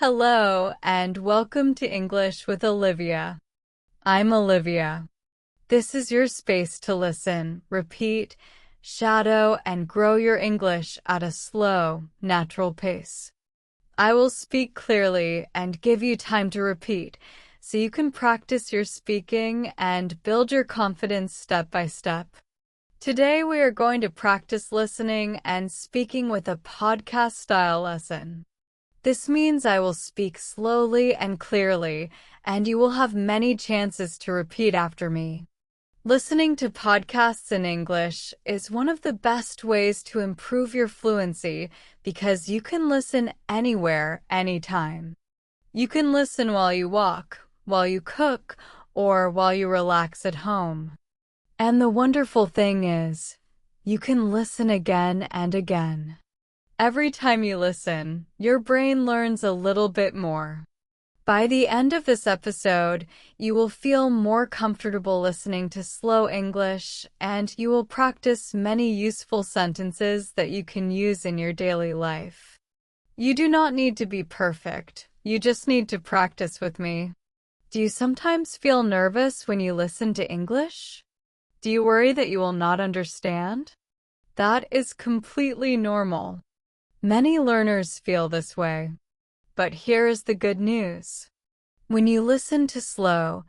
Hello, and welcome to English with Olivia. I'm Olivia. This is your space to listen, repeat, shadow, and grow your English at a slow, natural pace. I will speak clearly and give you time to repeat so you can practice your speaking and build your confidence step by step. Today we are going to practice listening and speaking with a podcast-style lesson. This means I will speak slowly and clearly, and you will have many chances to repeat after me. Listening to podcasts in English is one of the best ways to improve your fluency because you can listen anywhere, anytime. You can listen while you walk, while you cook, or while you relax at home. And the wonderful thing is, you can listen again and again. Every time you listen, your brain learns a little bit more. By the end of this episode, you will feel more comfortable listening to slow English, and you will practice many useful sentences that you can use in your daily life. You do not need to be perfect. You just need to practice with me. Do you sometimes feel nervous when you listen to English? Do you worry that you will not understand? That is completely normal. Many learners feel this way. But here is the good news. When you listen to slow,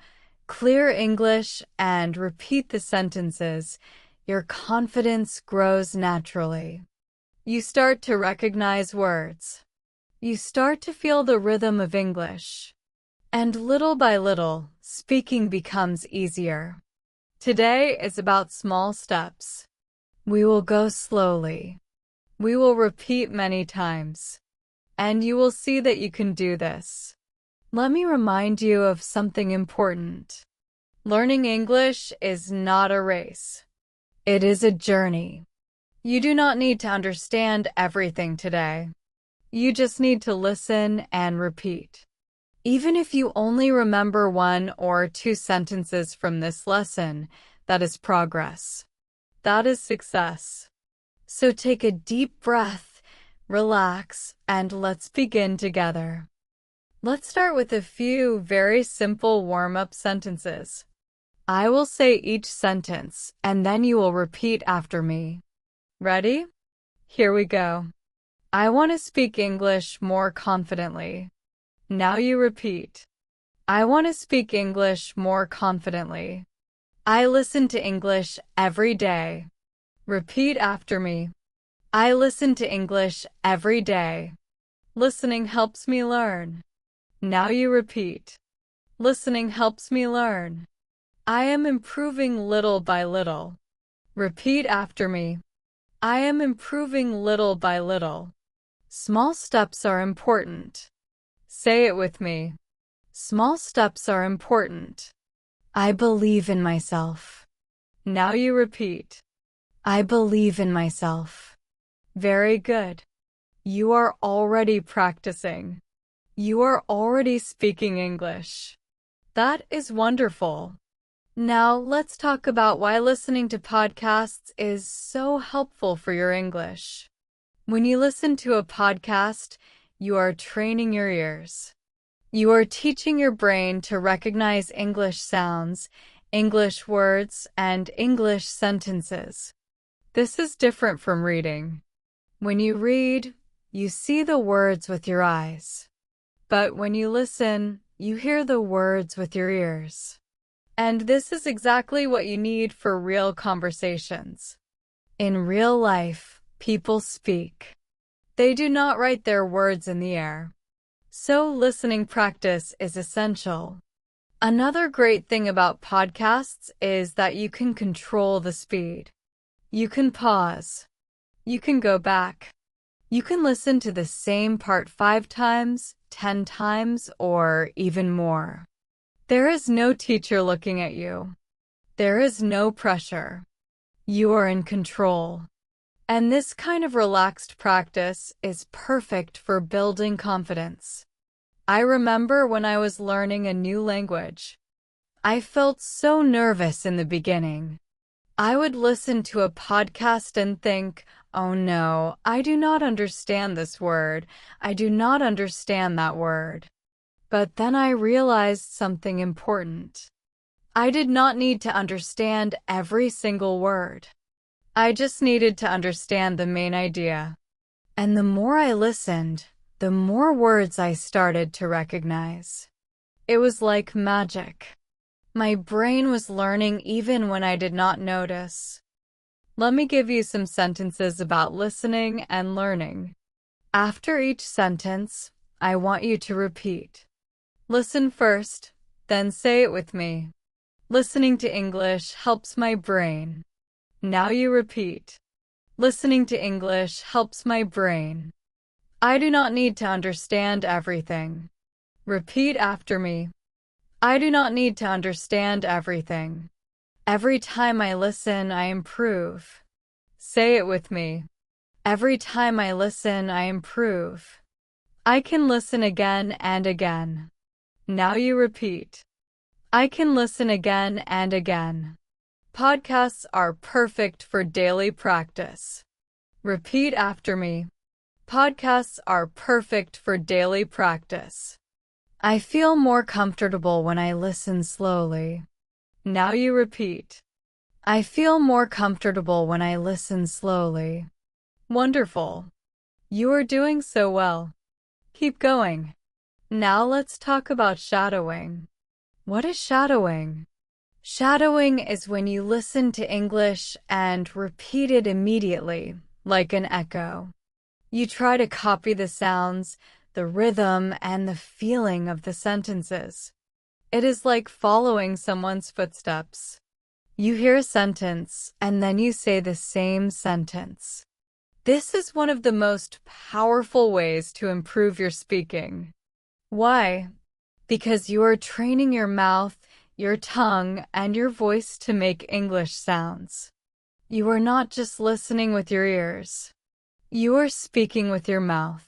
clear English and repeat the sentences, your confidence grows naturally. You start to recognize words. You start to feel the rhythm of English. And little by little, speaking becomes easier. Today is about small steps. We will go slowly. We will repeat many times. And you will see that you can do this. Let me remind you of something important. Learning English is not a race. It is a journey. You do not need to understand everything today. You just need to listen and repeat. Even if you only remember 1 or 2 sentences from this lesson, that is progress. That is success. So take a deep breath, relax, and let's begin together. Let's start with a few very simple warm-up sentences. I will say each sentence, and then you will repeat after me. Ready? Here we go. I want to speak English more confidently. Now you repeat. I want to speak English more confidently. I listen to English every day. Repeat after me. I listen to English every day. Listening helps me learn. Now you repeat. Listening helps me learn. I am improving little by little. Repeat after me. I am improving little by little. Small steps are important. Say it with me. Small steps are important. I believe in myself. Now you repeat. I believe in myself. Very good. You are already practicing. You are already speaking English. That is wonderful. Now let's talk about why listening to podcasts is so helpful for your English. When you listen to a podcast, you are training your ears. You are teaching your brain to recognize English sounds, English words, and English sentences. This is different from reading. When you read, you see the words with your eyes. But when you listen, you hear the words with your ears. And this is exactly what you need for real conversations. In real life, people speak. They do not write their words in the air. So listening practice is essential. Another great thing about podcasts is that you can control the speed. You can pause. You can go back. You can listen to the same part 5 times, 10 times, or even more. There is no teacher looking at you. There is no pressure. You are in control. And this kind of relaxed practice is perfect for building confidence. I remember when I was learning a new language. I felt so nervous in the beginning. I would listen to a podcast and think, "Oh no, I do not understand this word. I do not understand that word." But then I realized something important. I did not need to understand every single word. I just needed to understand the main idea. And the more I listened, the more words I started to recognize. It was like magic. My brain was learning even when I did not notice. Let me give you some sentences about listening and learning. After each sentence, I want you to repeat. Listen first, then say it with me. Listening to English helps my brain. Now you repeat. Listening to English helps my brain. I do not need to understand everything. Repeat after me. I do not need to understand everything. Every time I listen, I improve. Say it with me. Every time I listen, I improve. I can listen again and again. Now you repeat. I can listen again and again. Podcasts are perfect for daily practice. Repeat after me. Podcasts are perfect for daily practice. I feel more comfortable when I listen slowly. Now you repeat. I feel more comfortable when I listen slowly. Wonderful. You are doing so well. Keep going. Now let's talk about shadowing. What is shadowing? Shadowing is when you listen to English and repeat it immediately, like an echo. You try to copy the sounds, the rhythm, and the feeling of the sentences. It is like following someone's footsteps. You hear a sentence, and then you say the same sentence. This is one of the most powerful ways to improve your speaking. Why? Because you are training your mouth, your tongue, and your voice to make English sounds. You are not just listening with your ears. You are speaking with your mouth.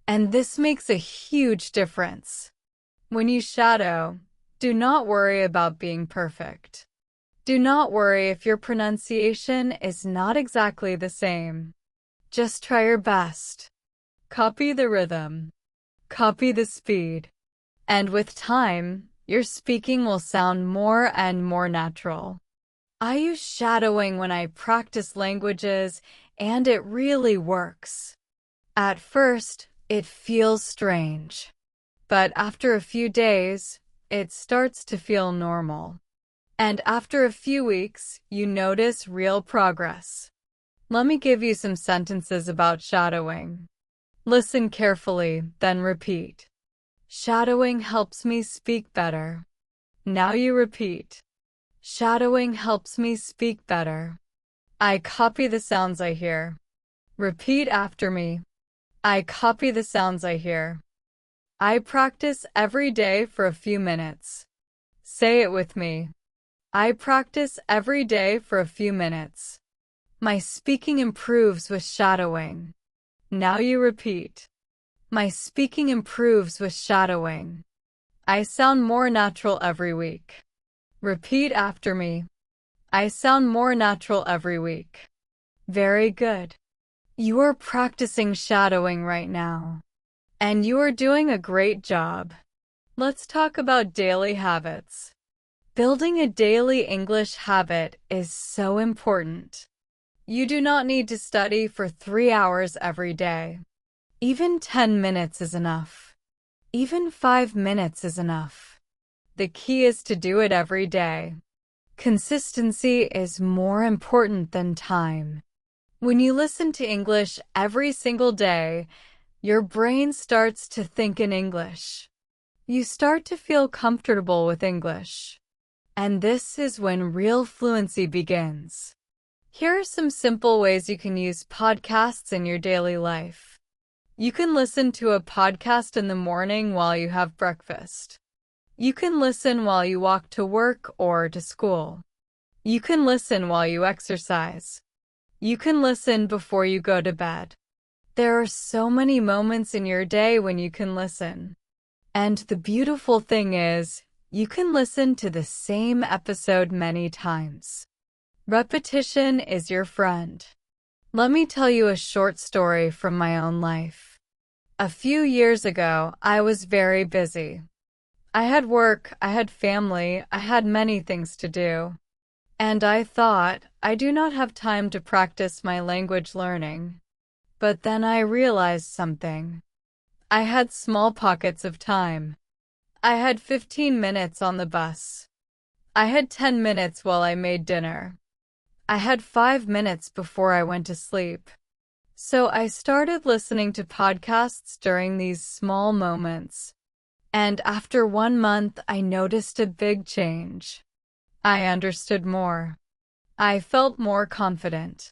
And this makes a huge difference. When you shadow, do not worry about being perfect. Do not worry if your pronunciation is not exactly the same. Just try your best. Copy the rhythm. Copy the speed. And with time, your speaking will sound more and more natural. I use shadowing when I practice languages, and it really works. At first, it feels strange. But after a few days, it starts to feel normal. And after a few weeks, you notice real progress. Let me give you some sentences about shadowing. Listen carefully, then repeat. Shadowing helps me speak better. Now you repeat. Shadowing helps me speak better. I copy the sounds I hear. Repeat after me. I copy the sounds I hear. I practice every day for a few minutes. Say it with me. I practice every day for a few minutes. My speaking improves with shadowing. Now you repeat. My speaking improves with shadowing. I sound more natural every week. Repeat after me. I sound more natural every week. Very good. You are practicing shadowing right now. And you are doing a great job. Let's talk about daily habits. Building a daily English habit is so important. You do not need to study for 3 hours every day. Even 10 minutes is enough. Even 5 minutes is enough. The key is to do it every day. Consistency is more important than time. When you listen to English every single day, your brain starts to think in English. You start to feel comfortable with English. And this is when real fluency begins. Here are some simple ways you can use podcasts in your daily life. You can listen to a podcast in the morning while you have breakfast. You can listen while you walk to work or to school. You can listen while you exercise. You can listen before you go to bed. There are so many moments in your day when you can listen. And the beautiful thing is, you can listen to the same episode many times. Repetition is your friend. Let me tell you a short story from my own life. A few years ago, I was very busy. I had work, I had family, I had many things to do. And I thought, I do not have time to practice my language learning. But then I realized something. I had small pockets of time. I had 15 minutes on the bus. I had 10 minutes while I made dinner. I had 5 minutes before I went to sleep. So I started listening to podcasts during these small moments. And after 1 month, I noticed a big change. I understood more. I felt more confident.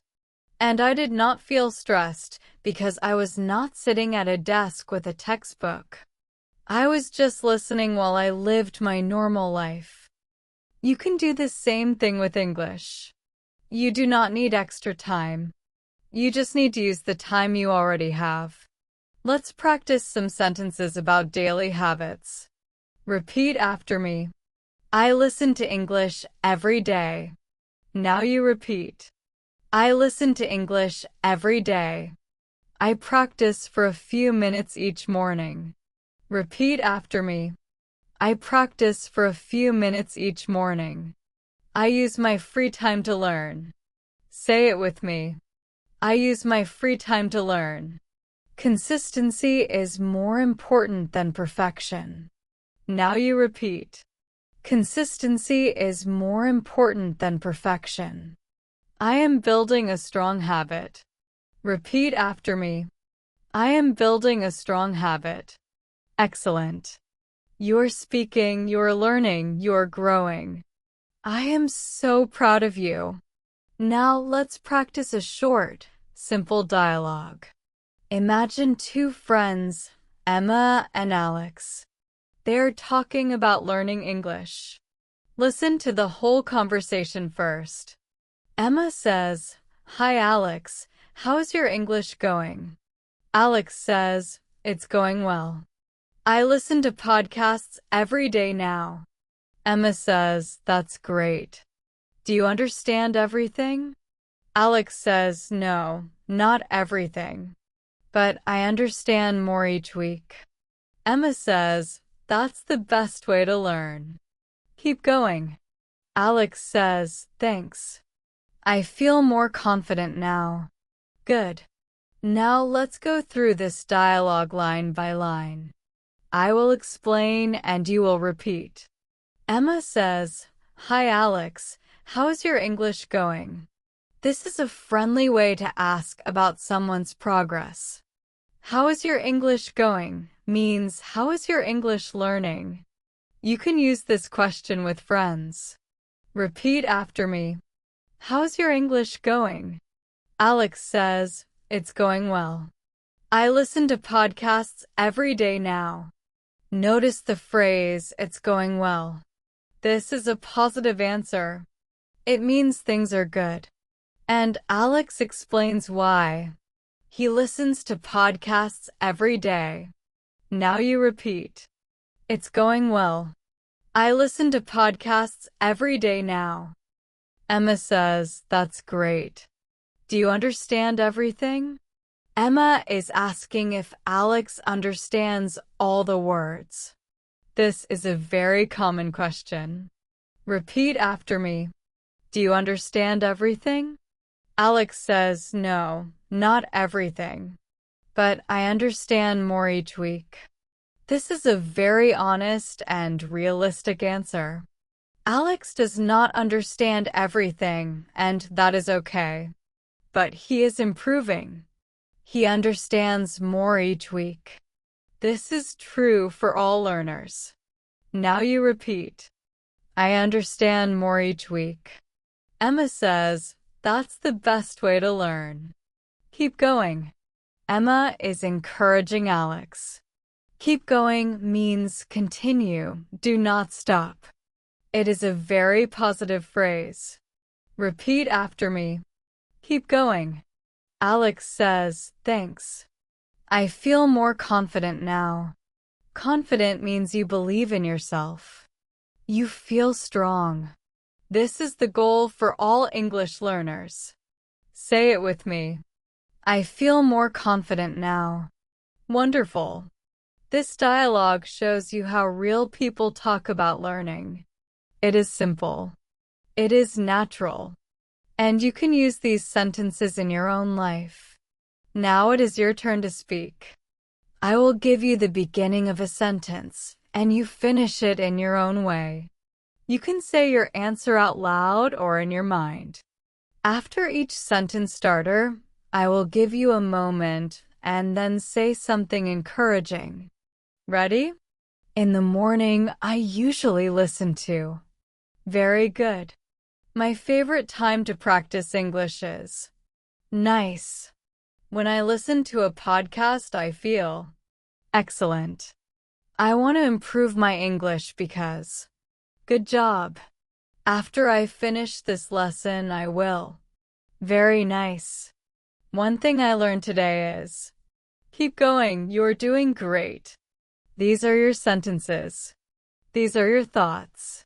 And I did not feel stressed because I was not sitting at a desk with a textbook. I was just listening while I lived my normal life. You can do the same thing with English. You do not need extra time. You just need to use the time you already have. Let's practice some sentences about daily habits. Repeat after me. I listen to English every day. Now you repeat. I listen to English every day. I practice for a few minutes each morning. Repeat after me. I practice for a few minutes each morning. I use my free time to learn. Say it with me. I use my free time to learn. Consistency is more important than perfection. Now you repeat. Consistency is more important than perfection. I am building a strong habit. Repeat after me. I am building a strong habit. Excellent. You're speaking, you're learning, you're growing. I am so proud of you. Now let's practice a short, simple dialogue. Imagine two friends, Emma and Alex. They're talking about learning English. Listen to the whole conversation first. Emma says, "Hi Alex, how's your English going?" Alex says, "It's going well. I listen to podcasts every day now." Emma says, "That's great. Do you understand everything?" Alex says, "No, not everything. But I understand more each week." Emma says, "That's the best way to learn. Keep going." Alex says, "Thanks. I feel more confident now." Good. Now let's go through this dialogue line by line. I will explain and you will repeat. Emma says, "Hi Alex, how's your English going?" This is a friendly way to ask about someone's progress. How is your English going means how is your English learning? You can use this question with friends. Repeat after me. How's your English going? Alex says, "It's going well. I listen to podcasts every day now." Notice the phrase, "it's going well." This is a positive answer. It means things are good. And Alex explains why. He listens to podcasts every day. Now you repeat. It's going well. I listen to podcasts every day now. Emma says, "That's great. Do you understand everything?" Emma is asking if Alex understands all the words. This is a very common question. Repeat after me. Do you understand everything? Alex says, "No, not everything. But I understand more each week." This is a very honest and realistic answer. Alex does not understand everything, and that is okay. But he is improving. He understands more each week. This is true for all learners. Now you repeat. I understand more each week. Emma says, "That's the best way to learn. Keep going." Emma is encouraging Alex. Keep going means continue, do not stop. It is a very positive phrase. Repeat after me. Keep going. Alex says, "Thanks. I feel more confident now." Confident means you believe in yourself. You feel strong. This is the goal for all English learners. Say it with me. I feel more confident now. Wonderful. This dialogue shows you how real people talk about learning. It is simple. It is natural. And you can use these sentences in your own life. Now it is your turn to speak. I will give you the beginning of a sentence, and you finish it in your own way. You can say your answer out loud or in your mind. After each sentence starter, I will give you a moment and then say something encouraging. Ready? In the morning, I usually listen to. Very good. My favorite time to practice English is. Nice. When I listen to a podcast, I feel. Excellent. I want to improve my English because. Good job. After I finish this lesson, I will. Very nice. One thing I learned today is. Keep going, you're doing great. These are your sentences. These are your thoughts.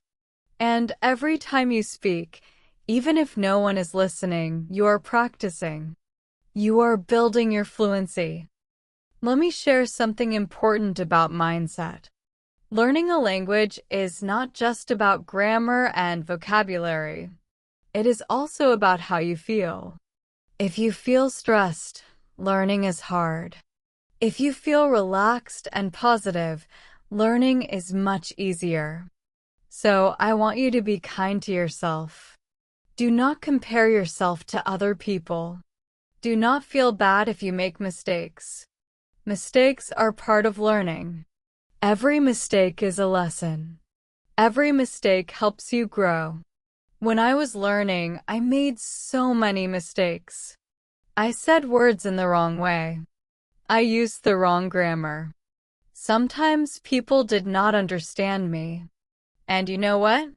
And every time you speak, even if no one is listening, you are practicing. You are building your fluency. Let me share something important about mindset. Learning a language is not just about grammar and vocabulary. It is also about how you feel. If you feel stressed, learning is hard. If you feel relaxed and positive, learning is much easier. So I want you to be kind to yourself. Do not compare yourself to other people. Do not feel bad if you make mistakes. Mistakes are part of learning. Every mistake is a lesson. Every mistake helps you grow. When I was learning, I made so many mistakes. I said words in the wrong way. I used the wrong grammar. Sometimes people did not understand me. And you know what?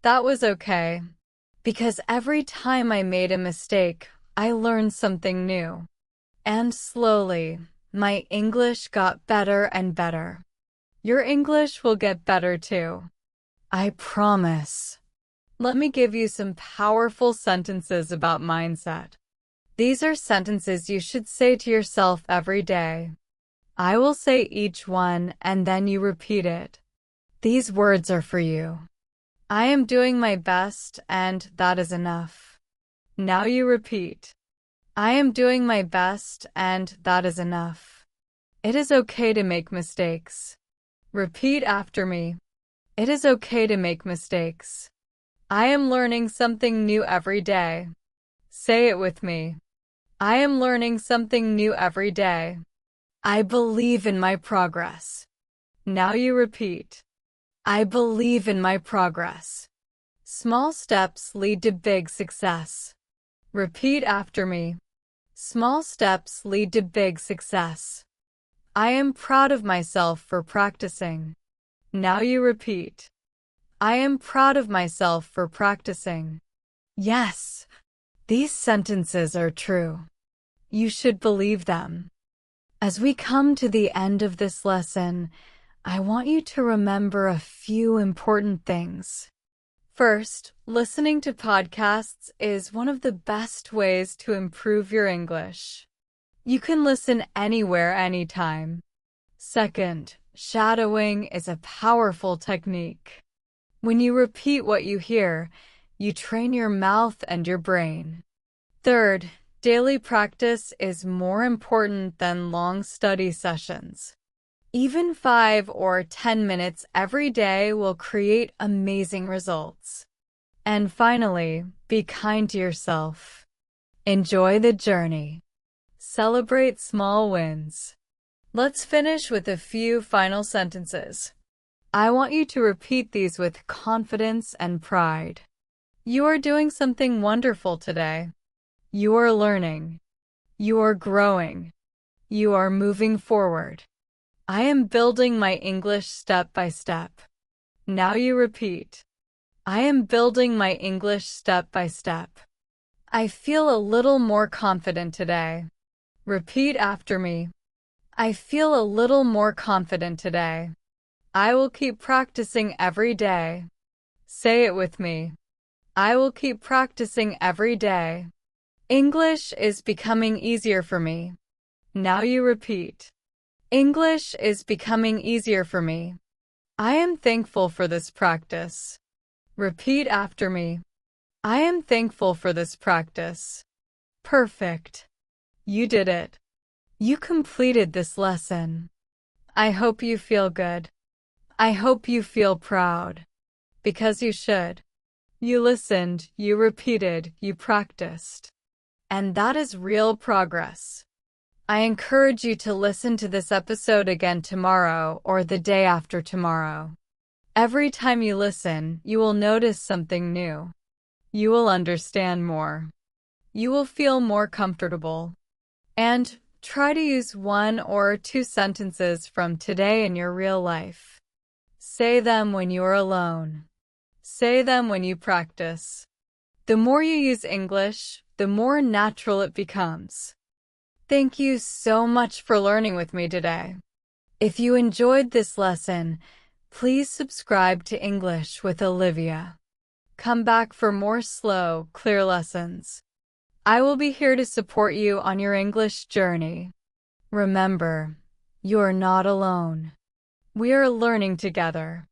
That was okay. Because every time I made a mistake, I learned something new. And slowly, my English got better and better. Your English will get better too. I promise. Let me give you some powerful sentences about mindset. These are sentences you should say to yourself every day. I will say each one and then you repeat it. These words are for you. I am doing my best and that is enough. Now you repeat. I am doing my best and that is enough. It is okay to make mistakes. Repeat after me. It is okay to make mistakes. I am learning something new every day. Say it with me. I am learning something new every day. I believe in my progress. Now you repeat. I believe in my progress. Small steps lead to big success. Repeat after me. Small steps lead to big success. I am proud of myself for practicing. Now you repeat. I am proud of myself for practicing. Yes, these sentences are true. You should believe them. As we come to the end of this lesson, I want you to remember a few important things. First, listening to podcasts is one of the best ways to improve your English. You can listen anywhere, anytime. Second, shadowing is a powerful technique. When you repeat what you hear, you train your mouth and your brain. Third, daily practice is more important than long study sessions. Even 5 or 10 minutes every day will create amazing results. And finally, be kind to yourself. Enjoy the journey. Celebrate small wins. Let's finish with a few final sentences. I want you to repeat these with confidence and pride. You are doing something wonderful today. You are learning. You are growing. You are moving forward. I am building my English step by step. Now you repeat. I am building my English step by step. I feel a little more confident today. Repeat after me. I feel a little more confident today. I will keep practicing every day. Say it with me. I will keep practicing every day. English is becoming easier for me. Now you repeat. English is becoming easier for me. I am thankful for this practice. Repeat after me. I am thankful for this practice. Perfect. You did it. You completed this lesson. I hope you feel good. I hope you feel proud. Because you should. You listened, you repeated, you practiced. And that is real progress. I encourage you to listen to this episode again tomorrow or the day after tomorrow. Every time you listen, you will notice something new. You will understand more. You will feel more comfortable. And try to use 1 or 2 sentences from today in your real life. Say them when you are alone. Say them when you practice. The more you use English, the more natural it becomes. Thank you so much for learning with me today. If you enjoyed this lesson, please subscribe to English with Olivia. Come back for more slow, clear lessons. I will be here to support you on your English journey. Remember, you're not alone. We are learning together.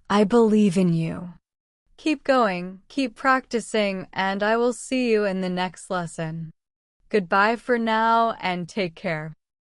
I believe in you. Keep going, keep practicing, and I will see you in the next lesson. Goodbye for now and take care.